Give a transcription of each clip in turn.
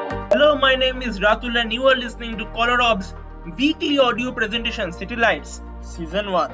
Hello, my name is Ratul and you are listening to Colorob's weekly audio presentation City Lights Season 1.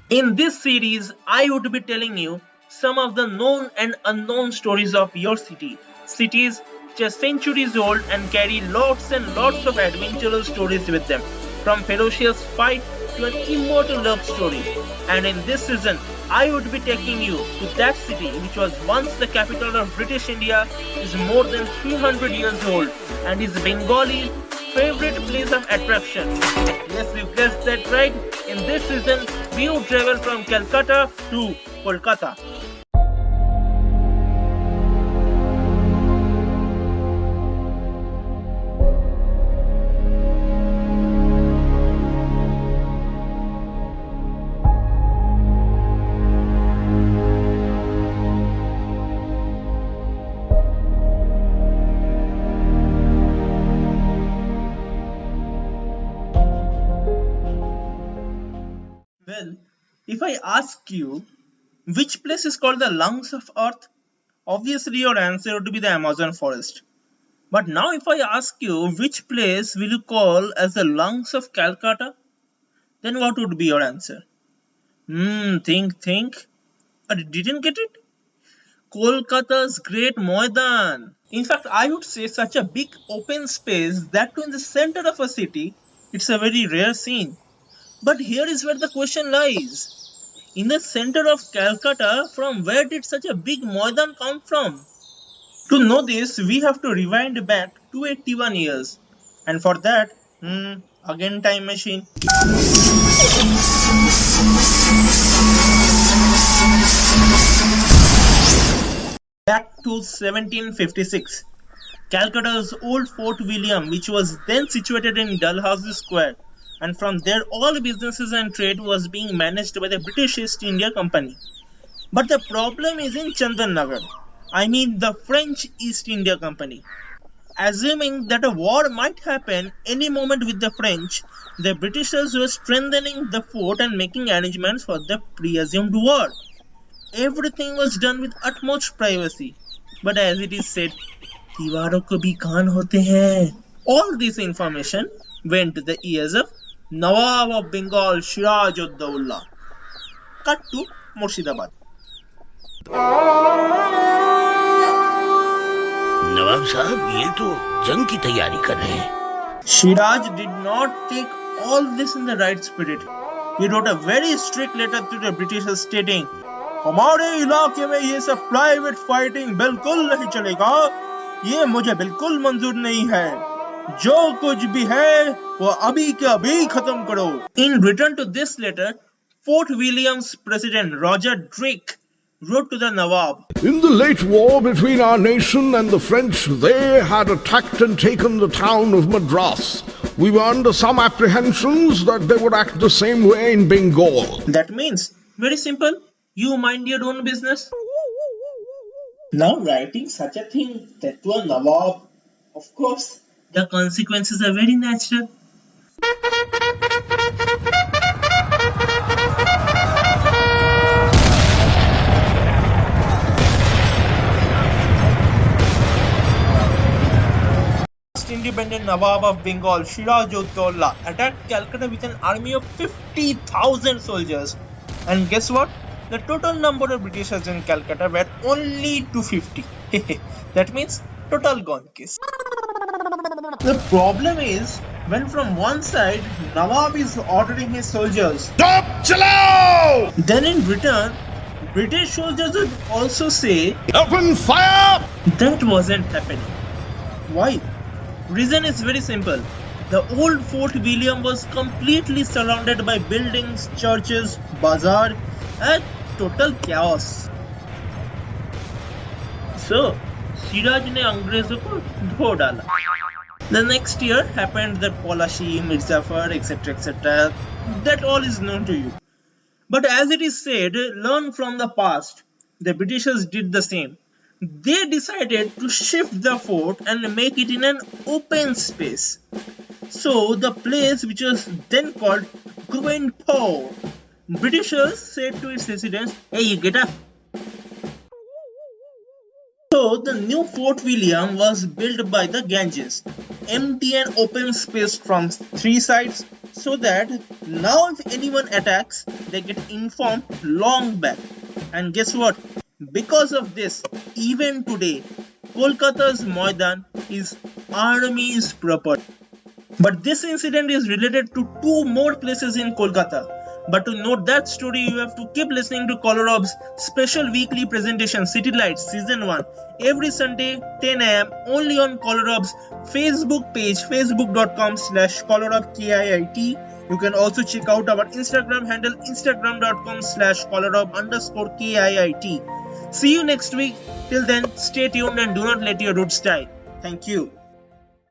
In this series, I would be telling you some of the known and unknown stories of your city. Cities which are centuries old and carry lots and lots of adventurous stories with them, from ferocious fight to an immortal love story. And in this season, I would be taking you to that city which was once the capital of British India, is more than 300 years old, and is Bengali favorite place of attraction. Yes, you guessed that right. In this season, we will travel from Calcutta to Kolkata. Well, if I ask you which place is called the lungs of Earth, obviously your answer would be the Amazon forest. But now, if I ask you which place will you call as the lungs of Calcutta, then what would be your answer? Think. But didn't get it? Kolkata's Great Moidan. In fact, I would say such a big open space, that too in the center of a city, it's a very rare scene. But here is where the question lies. In the center of Calcutta, from where did such a big Moidan come from? To know this, we have to rewind back 281 years. And for that, again time machine. Back to 1756. Calcutta's old Fort William, which was then situated in Dalhousie Square, and from there all businesses and trade was being managed by the British East India Company. But the problem is in Chandannagar. I mean the French East India Company. Assuming that a war might happen any moment with the French, the Britishers were strengthening the fort and making arrangements for the preassumed war. Everything was done with utmost privacy. But as it is said, दीवारों को भी कान होते हैं. All this information went to the ears of Nawab of Bengal Shiraj ud-Dawla. Cut to Murshidabad. नवाब साहब ये तो जंग की तैयारी कर रहे हैं. Shiraj did not take all this in the right spirit. He wrote a very strict letter to the Britishers stating, हमारे इलाके में ये सब प्राइवेट फाइटिंग बिल्कुल नहीं चलेगा. ये मुझे बिल्कुल मंजूर नहीं है. जो कुछ भी है वो अभी के अभी खत्म करो. In return to this letter, Fort William's president Roger Drake wrote to the Nawab, In the late war between our nation and the French, they had attacked and taken the town of Madras. We were under some apprehensions that they would act the same way in Bengal. That means, very simple, you mind your own business. Now writing such a thing that to a Nawab, of course, the consequences are very natural. Independent Nawab of Bengal Shiraj ud-Dawla attacked Calcutta with an army of 50,000 soldiers. And guess what? The total number of Britishers in Calcutta were only 250. That means total gone case. The problem is, when from one side Nawab is ordering his soldiers, Stop! Chalao! then in return British soldiers would also say, Open fire! that wasn't happening. Why? Reason is very simple. The old Fort William was completely surrounded by buildings, churches, bazaar, and total chaos. So, Siraj ने अंग्रेजों को धो डाला. The next year happened that Palashi, Mirzapur, etc. That all is known to you. But as it is said, learn from the past. The Britishers did the same. They decided to shift the fort and make it in an open space. So the place, which was then called Gwenpool. Britishers said to its residents, "Hey, you get up." So the new Fort William was built by the Ganges, empty and open space from three sides, so that now if anyone attacks, they get informed long back. And guess what? Because of this, even today, Kolkata's Maidan is army's property. But this incident is related to two more places in Kolkata. But to know that story, you have to keep listening to Kolarab's special weekly presentation City Lights Season 1 every Sunday 10 am only on Kolarab's Facebook page, facebook.com/Kolarab KIIT. You can also check out our Instagram handle, instagram.com/Kolarab_KIIT. See you next week. Till then, stay tuned and do not let your roots die. Thank you.